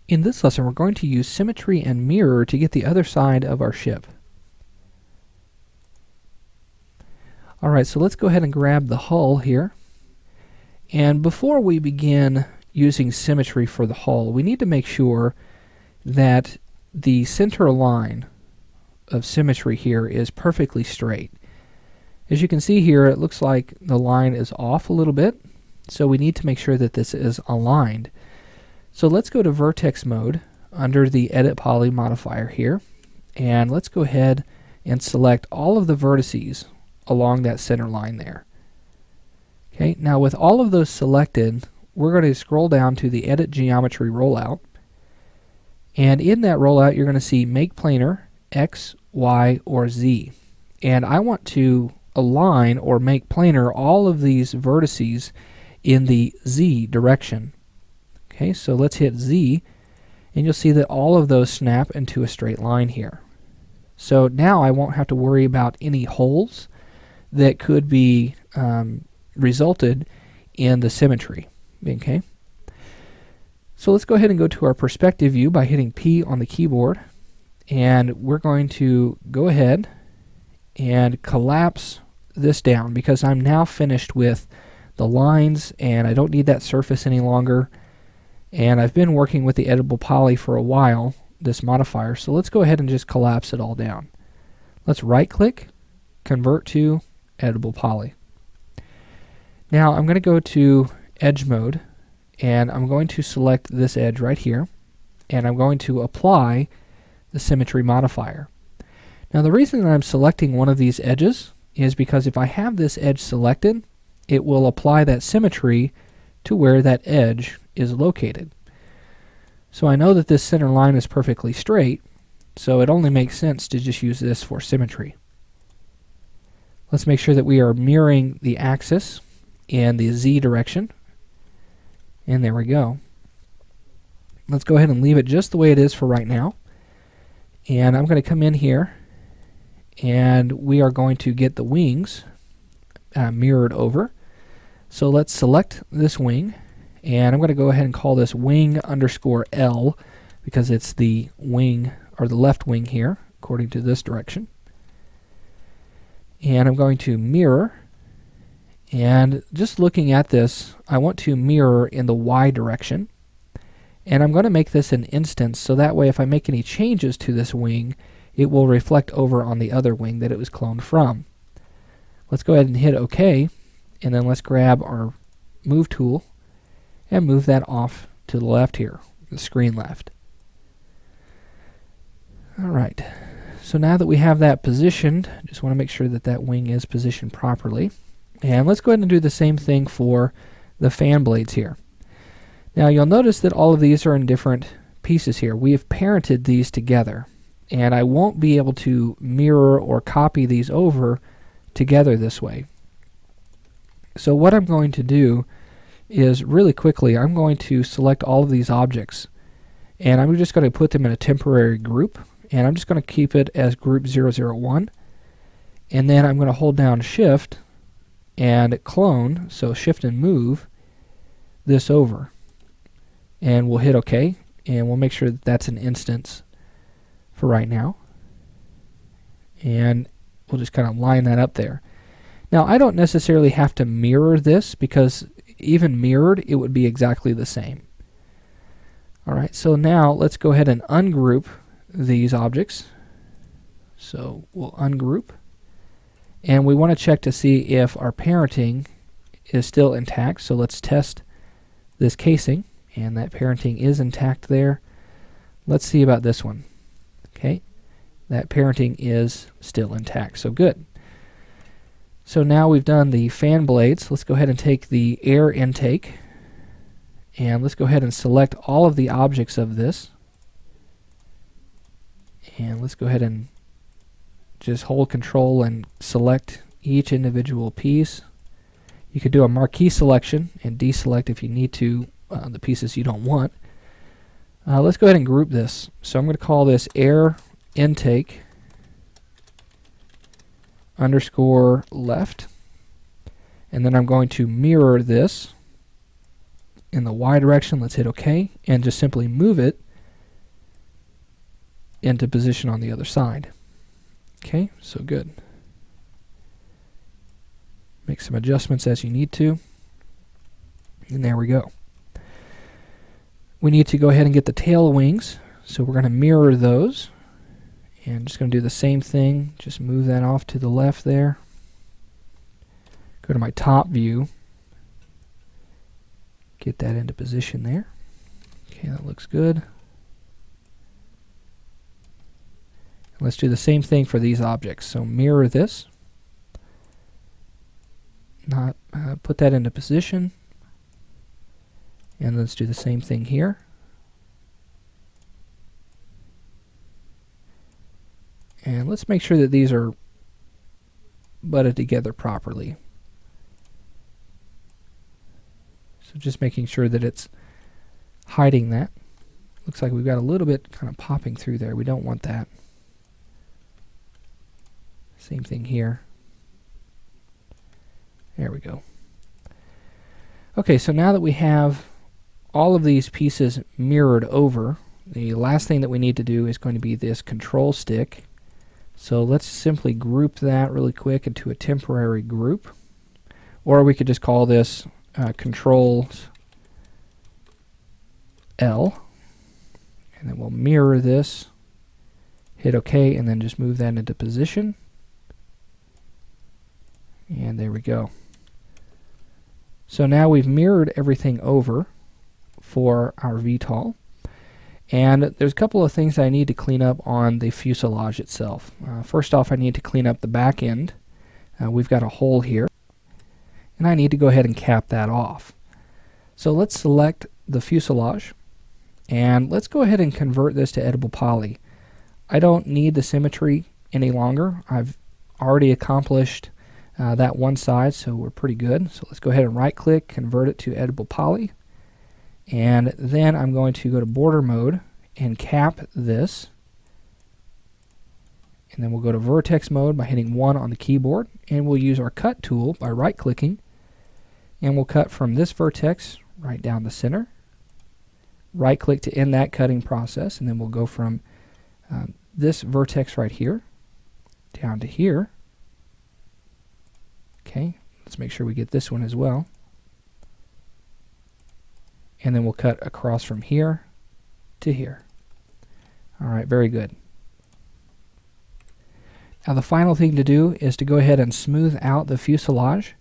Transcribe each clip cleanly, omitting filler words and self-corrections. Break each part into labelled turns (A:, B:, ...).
A: In this lesson, we're going to use symmetry and mirror to get the other side of our ship. Alright, so let's go ahead and grab the hull here. And before we begin using symmetry for the hull, we need to make sure that the center line of symmetry here is perfectly straight. As you can see here, it looks like the line is off a little bit, so we need to make sure that this is aligned. So let's go to vertex mode under the edit poly modifier here, and let's go ahead and select all of the vertices along that center line there. Okay, now with all of those selected, we're going to scroll down to the edit geometry rollout, and in that rollout you're going to see make planar X, Y, or Z, and I want to align or make planar all of these vertices in the Z direction. Okay, so let's hit Z, and you'll see that all of those snap into a straight line here. So now I won't have to worry about any holes that could be resulted in the symmetry. Okay, so let's go ahead and go to our perspective view by hitting P on the keyboard, and we're going to go ahead and collapse this down because I'm now finished with the lines and I don't need that surface any longer. And I've been working with the editable poly for a while, this modifier, so let's go ahead and just collapse it all down. Let's right click, convert to editable poly. Now I'm going to go to edge mode, and I'm going to select this edge right here, and I'm going to apply the symmetry modifier. Now the reason that I'm selecting one of these edges is because if I have this edge selected, it will apply that symmetry to where that edge is located. So I know that this center line is perfectly straight, so it only makes sense to just use this for symmetry. Let's make sure that we are mirroring the axis in the Z direction, and there we go. Let's go ahead and leave it just the way it is for right now, and I'm going to come in here and we are going to get the wings mirrored over. So let's select this wing, and I'm going to go ahead and call this wing underscore L because it's the wing, or the left wing here, according to this direction. And I'm going to mirror, and just looking at this, I want to mirror in the Y direction. And I'm going to make this an instance, so that way if I make any changes to this wing, it will reflect over on the other wing that it was cloned from. Let's go ahead and hit OK, and then let's grab our move tool and move that off to the left here, the screen left. Alright, so now that we have that positioned, just want to make sure that that wing is positioned properly. And let's go ahead and do the same thing for the fan blades here. Now you'll notice that all of these are in different pieces here. We have parented these together, and I won't be able to mirror or copy these over together this way. So what I'm going to do is really quickly, I'm going to select all of these objects, and I'm just going to put them in a temporary group, and I'm just going to keep it as group 001, and then I'm going to hold down shift and clone, so shift and move this over, and we'll hit OK, and we'll make sure that that's an instance for right now, and we'll just kind of line that up there. Now I don't necessarily have to mirror this because even mirrored it would be exactly the same. Alright, so now let's go ahead and ungroup these objects. So we'll ungroup, and we want to check to see if our parenting is still intact. So let's test this casing, and that parenting is intact there. Let's see about this one. Okay, that parenting is still intact, so good. So now we've done the fan blades. Let's go ahead and take the air intake, and let's go ahead and select all of the objects of this, and let's go ahead and just hold control and select each individual piece. You could do a marquee selection and deselect if you need to the pieces you don't want. Let's go ahead and group this. So I'm going to call this air intake underscore left, and then I'm going to mirror this in the Y direction. Let's hit OK and just simply move it into position on the other side. Okay, so good. Make some adjustments as you need to. And there we go. We need to go ahead and get the tail wings, so we're going to mirror those. And just going to do the same thing, just move that off to the left there. Go to my top view. Get that into position there. Okay, that looks good. Let's do the same thing for these objects. So mirror this. Put that into position. And let's do the same thing here. And let's make sure that these are butted together properly. So just making sure that it's hiding that. Looks like we've got a little bit kind of popping through there. We don't want that. Same thing here. There we go. Okay, so now that we have all of these pieces mirrored over, the last thing that we need to do is going to be this control stick. So let's simply group that really quick into a temporary group. Or we could just call this Control L. And then we'll mirror this, hit OK, and then just move that into position. And there we go. So now we've mirrored everything over for our VTOL. And there's a couple of things I need to clean up on the fuselage itself. First off, I need to clean up the back end. We've got a hole here, and I need to go ahead and cap that off. So let's select the fuselage, and let's go ahead and convert this to editable poly. I don't need the symmetry any longer. I've already accomplished that one side, so we're pretty good. So let's go ahead and right click, convert it to editable poly. And then I'm going to go to border mode and cap this. And then we'll go to vertex mode by hitting 1 on the keyboard. And we'll use our cut tool by right clicking. And we'll cut from this vertex right down the center. Right click to end that cutting process. And then we'll go from this vertex right here down to here. Okay, let's make sure we get this one as well. And then we'll cut across from here to here. Alright, very good. Now the final thing to do is to go ahead and smooth out the fuselage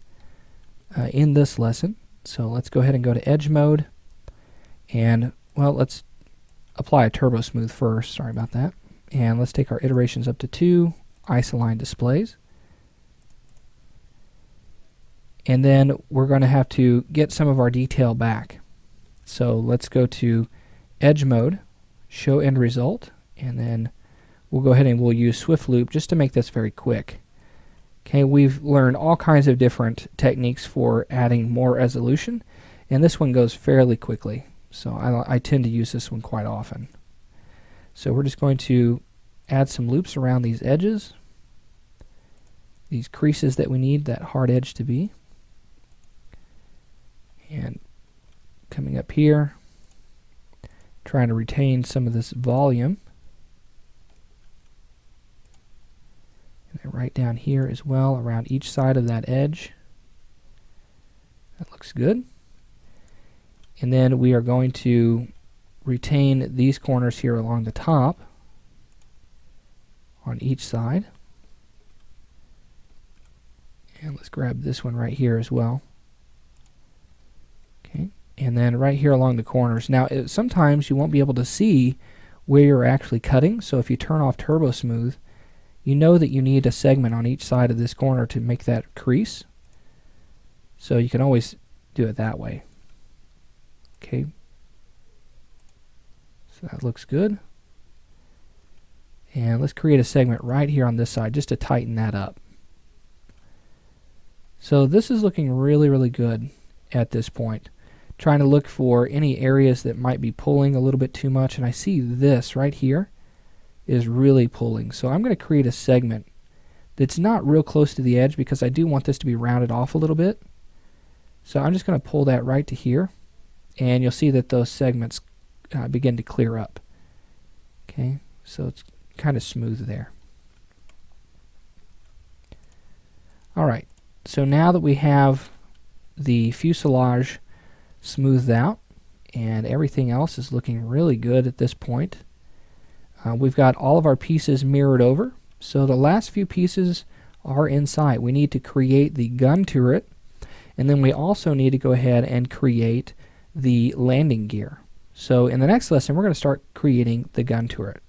A: in this lesson. So let's go ahead and go to edge mode. And, well, let's apply a turbo smooth first. Sorry about that. And let's take our iterations up to 2, isoline displays. And then we're going to have to get some of our detail back. So let's go to edge mode, show end result, and then we'll go ahead and we'll use swift loop just to make this very quick. Okay, we've learned all kinds of different techniques for adding more resolution, and this one goes fairly quickly. So I tend to use this one quite often. So we're just going to add some loops around these edges, these creases that we need that hard edge to be. And coming up here, trying to retain some of this volume. And then right down here as well, around each side of that edge. That looks good. And then we are going to retain these corners here along the top on each side. And let's grab this one right here as well. Okay. And then right here along the corners. Now, sometimes you won't be able to see where you're actually cutting, so if you turn off turbo smooth, you know that you need a segment on each side of this corner to make that crease. So you can always do it that way. Okay. So that looks good. And let's create a segment right here on this side just to tighten that up. So this is looking really, really good at this point. Trying to look for any areas that might be pulling a little bit too much, and I see this right here is really pulling. So I'm going to create a segment that's not real close to the edge because I do want this to be rounded off a little bit. So I'm just going to pull that right to here, and you'll see that those segments begin to clear up. Okay, So it's kind of smooth there. Alright, so now that we have the fuselage smoothed out and everything else is looking really good at this point, we've got all of our pieces mirrored over. So the last few pieces are in sight. We need to create the gun turret, and then we also need to go ahead and create the landing gear. So in the next lesson, we're going to start creating the gun turret.